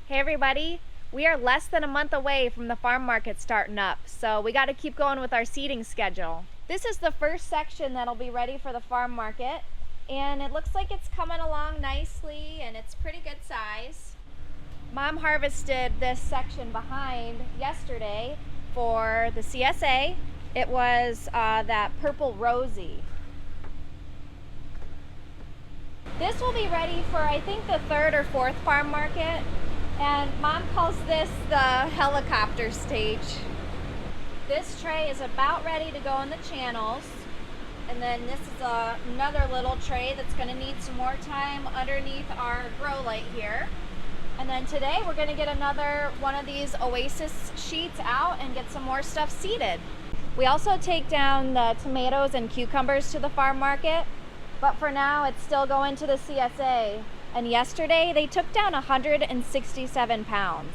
Hey everybody, we are less than a month away from the farm market starting up, so we got to keep going with our seeding schedule. This is the first section that'll be ready for the farm market, and it looks like it's coming along nicely and it's pretty good size. Mom harvested this section behind yesterday for the CSA. It was that purple rosy. This will be ready for, I think, the third or fourth farm market. And Mom calls this the helicopter stage. This tray is about ready to go in the channels. And then this is another little tray that's going to need some more time underneath our grow light here. And then today we're going to get another one of these Oasis sheets out and get some more stuff seeded. We also take down the tomatoes and cucumbers to the farm market. But for now, it's still going to the CSA. And yesterday, they took down 167 pounds.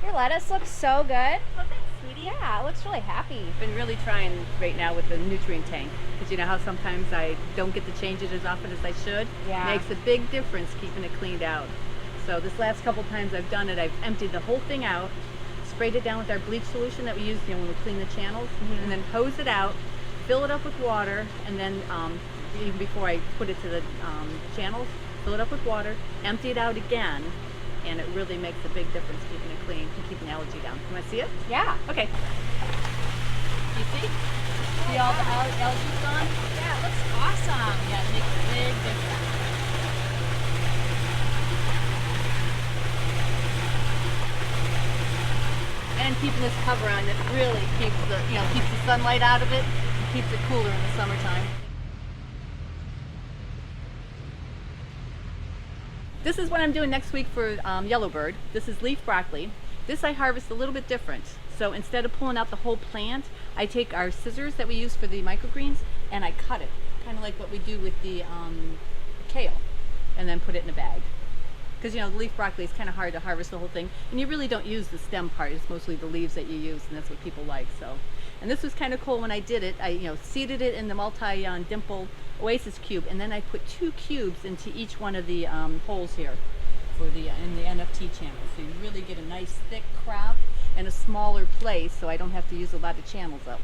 Your lettuce looks so good. Oh, thanks, sweetie. Yeah, it looks really happy. I've been really trying right now with the nutrient tank. Because you know how sometimes I don't get to change it as often as I should? Yeah. It makes a big difference keeping it cleaned out. So this last couple times I've done it, I've emptied the whole thing out, sprayed it down with our bleach solution that we use when we clean the channels, and then hose it out, fill it up with water, and then even before I put it to the channels, fill it up with water, empty it out again, and it really makes a big difference keeping it clean and keeping algae down. You want to see it? Yeah. Okay. You see? See all the algae gone? Yeah, it looks awesome. Yeah, it makes a big difference. And keeping this cover on, it really keeps keeps the sunlight out of it, and keeps it cooler in the summertime. This is what I'm doing next week for yellowbird. This is leaf broccoli. This I harvest a little bit different. So instead of pulling out the whole plant, I take our scissors that we use for the microgreens and I cut it, kind of like what we do with the kale, and then put it in a bag. Because you know, the leaf broccoli is kind of hard to harvest the whole thing, and you really don't use the stem part. It's mostly the leaves that you use, and that's what people like. So, and this was kind of cool when I did it. I seeded it in the multi-dimple Oasis cube, and then I put 2 cubes into each one of the holes here for in the NFT channel. So you really get a nice thick crop and a smaller place, so I don't have to use a lot of channels up.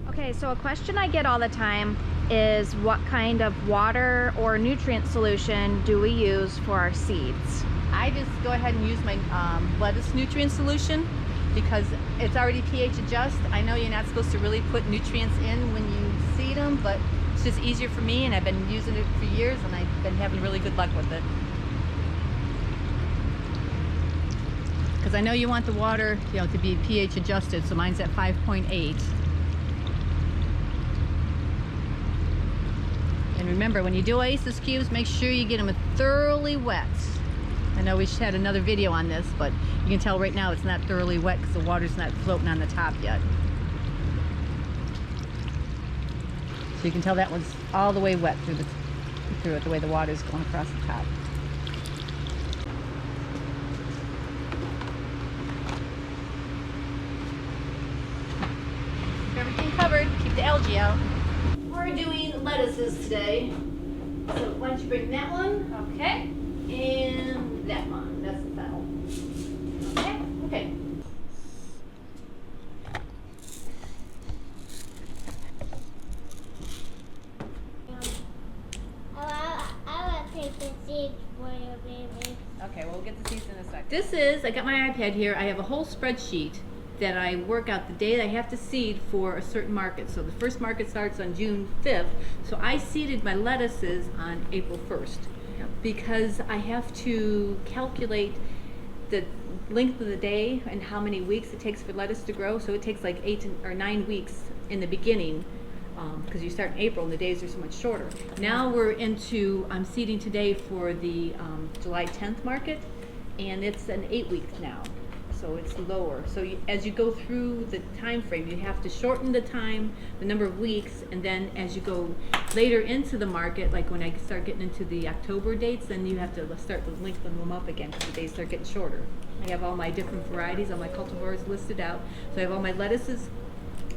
Okay, so a question I get all the time is what kind of water or nutrient solution do we use for our seeds? I just go ahead and use my lettuce nutrient solution because it's already pH adjust. I know you're not supposed to really put nutrients in when you seed them, but it's just easier for me, and I've been using it for years and I've been having really good luck with it. Because I know you want the water to be pH adjusted, so mine's at 5.8. And remember, when you do Oasis cubes, make sure you get them thoroughly wet. I know we had another video on this, but you can tell right now it's not thoroughly wet because the water's not floating on the top yet. So you can tell that one's all the way wet through it, the way the water's going across the top. Keep everything covered, keep the algae out. We're doing lettuces today. So why don't you bring that one? Okay. And that one. That's the fennel. Okay. Okay. I want to take the seeds for you, baby. Okay, well, we'll get the seeds in a sec. I got my iPad here. I have a whole spreadsheet that I work out the day I have to seed for a certain market. So the first market starts on June 5th. So I seeded my lettuces on April 1st because I have to calculate the length of the day and how many weeks it takes for lettuce to grow. So it takes like 8 or 9 weeks in the beginning because you start in April and the days are so much shorter. Now I'm seeding today for the July 10th market, and it's an 8 week now. so it's lower. So as you go through the time frame, you have to shorten the time, the number of weeks, and then as you go later into the market, like when I start getting into the October dates, then you have to start to lengthen them up again because the days start getting shorter. I have all my different varieties, all my cultivars listed out. So I have all my lettuces,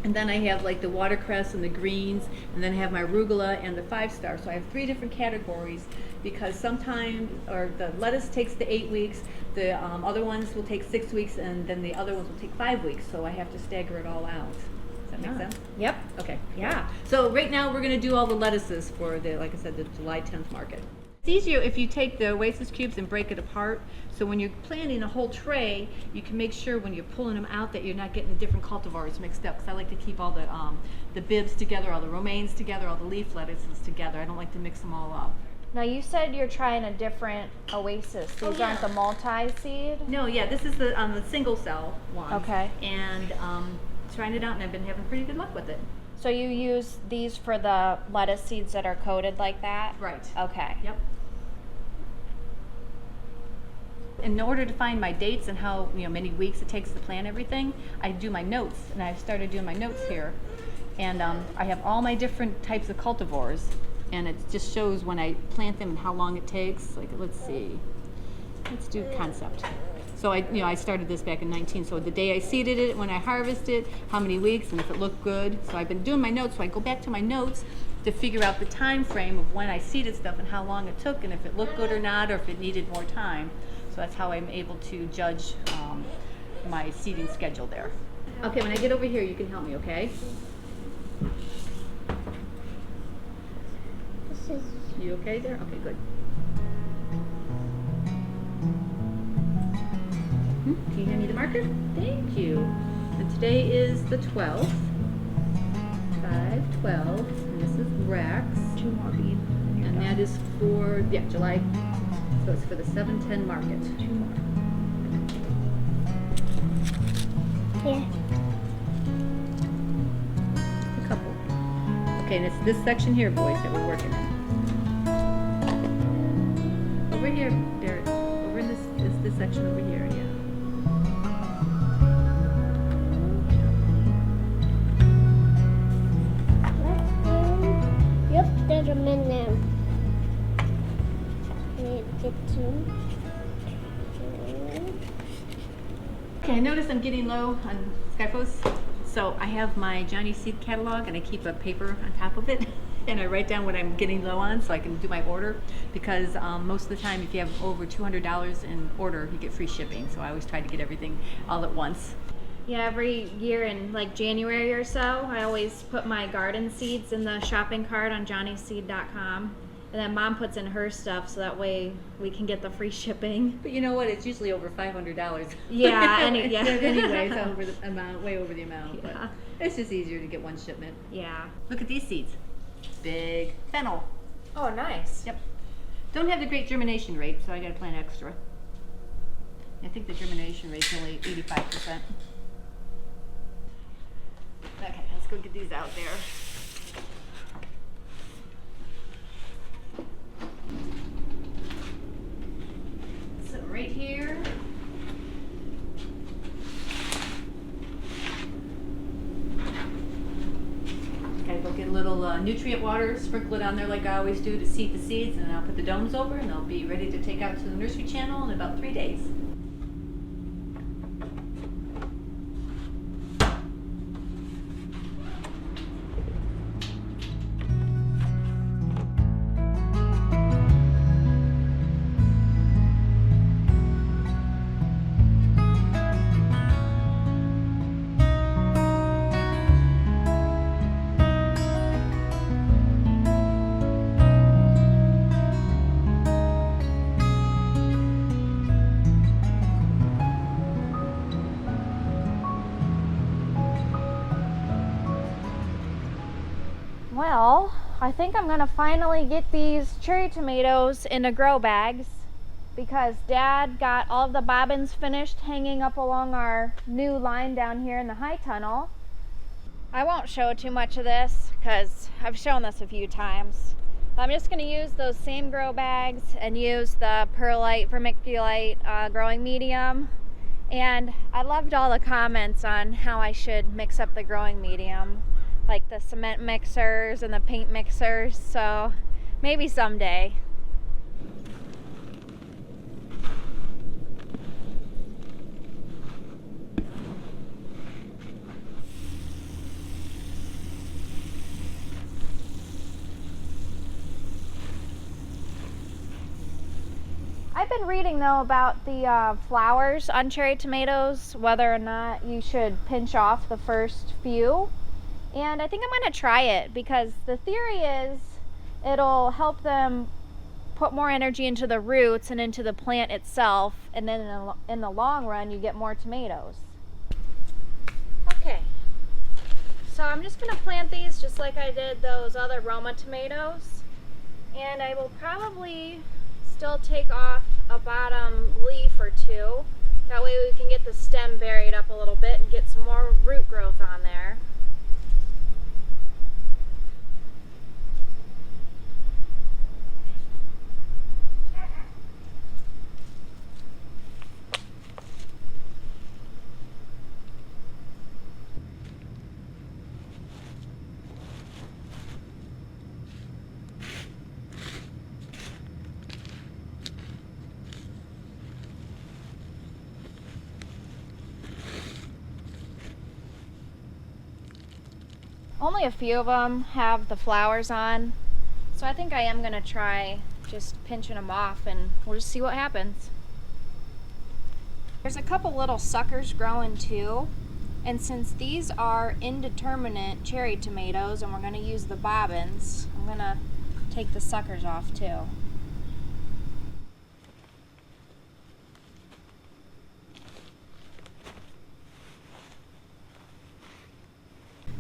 and then I have like the watercress and the greens, and then I have my arugula and the 5-star. So I have 3 different categories because sometimes, or the lettuce takes the 8 weeks, the other ones will take 6 weeks, and then the other ones will take 5 weeks. So I have to stagger it all out. Does that make sense? Yep. Okay. Yeah. So right now we're going to do all the lettuces for the, like I said, the July 10th market. It's easier if you take the Oasis cubes and break it apart. So when you're planting a whole tray, you can make sure when you're pulling them out that you're not getting the different cultivars mixed up. Because I like to keep all the bibs together, all the romaines together, all the leaf lettuces together. I don't like to mix them all up. Now you said you're trying a different Oasis. These aren't the multi-seed? No, yeah, this is the single cell one. Okay. And trying it out, and I've been having pretty good luck with it. So you use these for the lettuce seeds that are coated like that? Right. Okay. Yep. In order to find my dates and how many weeks it takes to plant everything, I do my notes, and I've started doing my notes here. And I have all my different types of cultivars, and it just shows when I plant them and how long it takes. Like, let's see, let's do concept. So I started this back in 19. So the day I seeded it, when I harvested, how many weeks, and if it looked good. So I've been doing my notes. So I go back to my notes to figure out the time frame of when I seeded stuff and how long it took, and if it looked good or not, or if it needed more time. So that's how I'm able to judge my seeding schedule there. Okay, when I get over here, you can help me, okay? This is You okay there? Okay, good. Can you hand me the marker? Thank you. And today is the 12th. 5/12. And this is Rex. 2 more beads. And that is for, July. So it's for the 7/10 market. 2 more. yeah. A couple. Okay, and it's this section here, boys, that we're working in. Over here, Barrett. Over in this section over here, yeah. Yep, there's a minute. Get to. Okay, I notice I'm getting low on Skypost. So I have my Johnny Seed catalog, and I keep a paper on top of it. And I write down what I'm getting low on so I can do my order, because most of the time if you have over $200 in order, you get free shipping. So I always try to get everything all at once. Yeah, every year in like January or so, I always put my garden seeds in the shopping cart on johnnyseed.com. And then Mom puts in her stuff so that way we can get the free shipping. But you know what? It's usually over $500. Yeah, Anyway, it's yeah. over the amount, way over the amount. Yeah. But it's just easier to get one shipment. Yeah. Look at these seeds. Big fennel. Oh, nice. Yep. Don't have the great germination rate, so I got to plant extra. I think the germination rate's only 85%. Okay, let's go get these out there. So right here. Okay, go get a little nutrient water, sprinkle it on there like I always do to seed the seeds, and then I'll put the domes over, and they'll be ready to take out to the nursery channel in about 3 days. Well, I think I'm gonna finally get these cherry tomatoes into grow bags because Dad got all of the bobbins finished hanging up along our new line down here in the high tunnel. I won't show too much of this because I've shown this a few times. I'm just gonna use those same grow bags and use the perlite vermiculite growing medium And I loved all the comments on how I should mix up the growing medium, like the cement mixers and the paint mixers, so maybe someday. I've been reading though about the flowers on cherry tomatoes, whether or not you should pinch off the first few. And I think I'm going to try it because the theory is it'll help them put more energy into the roots and into the plant itself, and then in the long run you get more tomatoes. Okay, so I'm just going to plant these just like I did those other Roma tomatoes, and I will probably still take off a bottom leaf or two. That way we can get the stem buried up a little bit and get some more root growth on there. Only a few of them have the flowers on, so I think I am going to try just pinching them off and we'll just see what happens. There's a couple little suckers growing too, and since these are indeterminate cherry tomatoes and we're going to use the bobbins, I'm going to take the suckers off too.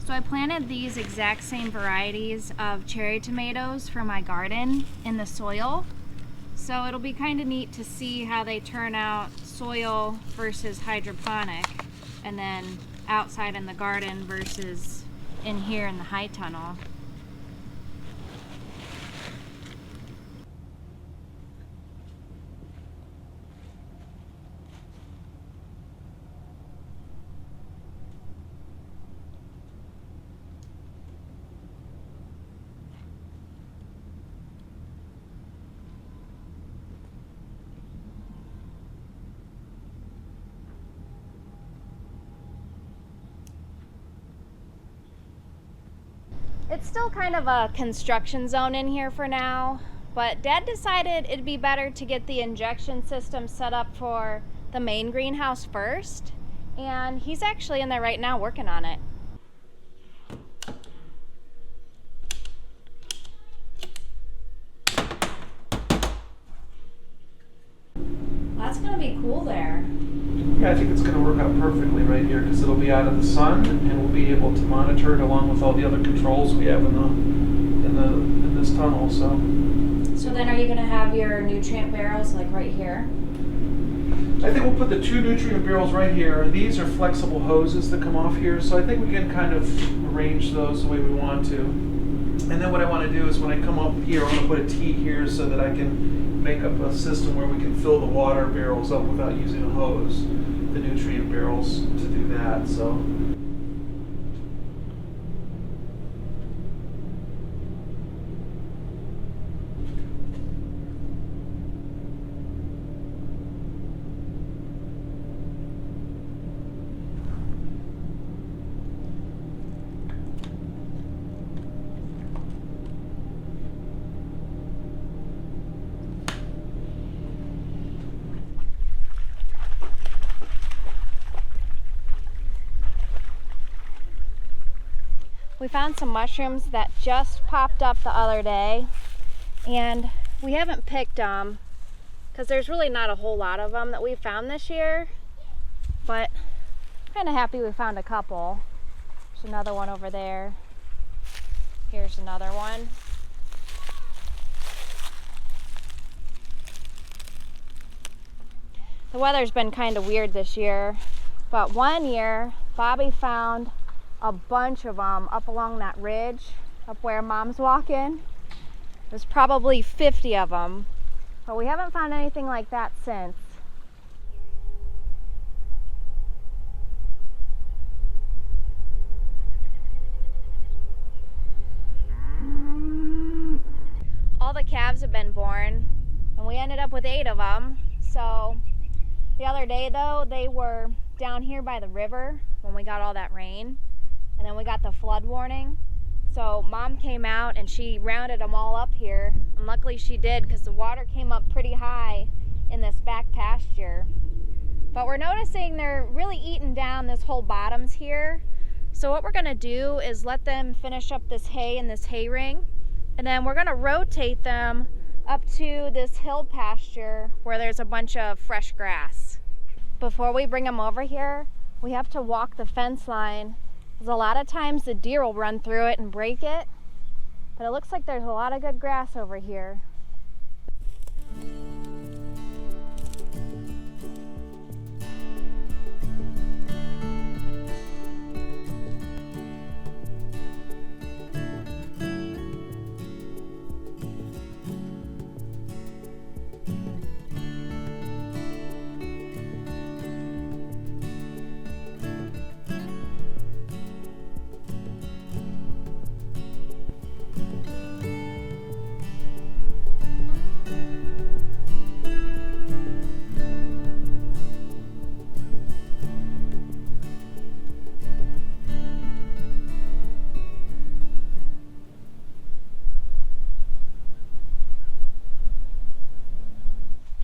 So I planted these exact same varieties of cherry tomatoes for my garden in the soil. So it'll be kind of neat to see how they turn out soil versus hydroponic, and then outside in the garden versus in here in the high tunnel. It's still kind of a construction zone in here for now, but Dad decided it'd be better to get the injection system set up for the main greenhouse first, and he's actually in there right now working on it. That's gonna be cool there. Yeah, I think it's going to work out perfectly right here because it'll be out of the sun and we'll be able to monitor it along with all the other controls we have in this tunnel. So then, are you going to have your nutrient barrels like right here? I think we'll put the 2 nutrient barrels right here. These are flexible hoses that come off here, so I think we can kind of arrange those the way we want to. And then what I want to do is when I come up here, I'm going to put a T here so that I can make up a system where we can fill the water barrels up without using a hose, the nutrient barrels, to do that. So. We found some mushrooms that just popped up the other day, and we haven't picked them because there's really not a whole lot of them that we found this year, but I'm kind of happy we found a couple. There's another one over there. Here's another one. The weather's been kind of weird this year, but one year Bobby found a bunch of them up along that ridge up where Mom's walking. There's probably 50 of them, but we haven't found anything like that since. calves have been born, and we ended up with 8 of them. So the other day though, they were down here by the river when we got all that rain, and then we got the flood warning. So Mom came out and she rounded them all up here, and luckily she did, because the water came up pretty high in this back pasture. But we're noticing they're really eating down this whole bottoms here. So what we're gonna do is let them finish up this hay in this hay ring, and then we're gonna rotate them up to this hill pasture where there's a bunch of fresh grass. Before we bring them over here, we have to walk the fence line, because a lot of times the deer will run through it and break it. But it looks like there's a lot of good grass over here.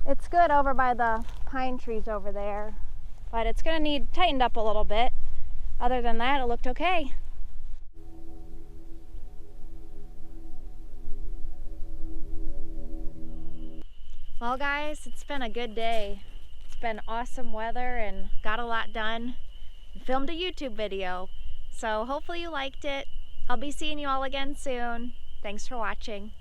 It's good over by the pine trees over there, but it's gonna need tightened up a little bit. Other than that, it looked okay. Well guys, it's been a good day. It's been awesome weather and got a lot done. Filmed a YouTube video, so hopefully you liked it. I'll be seeing you all again soon. Thanks for watching.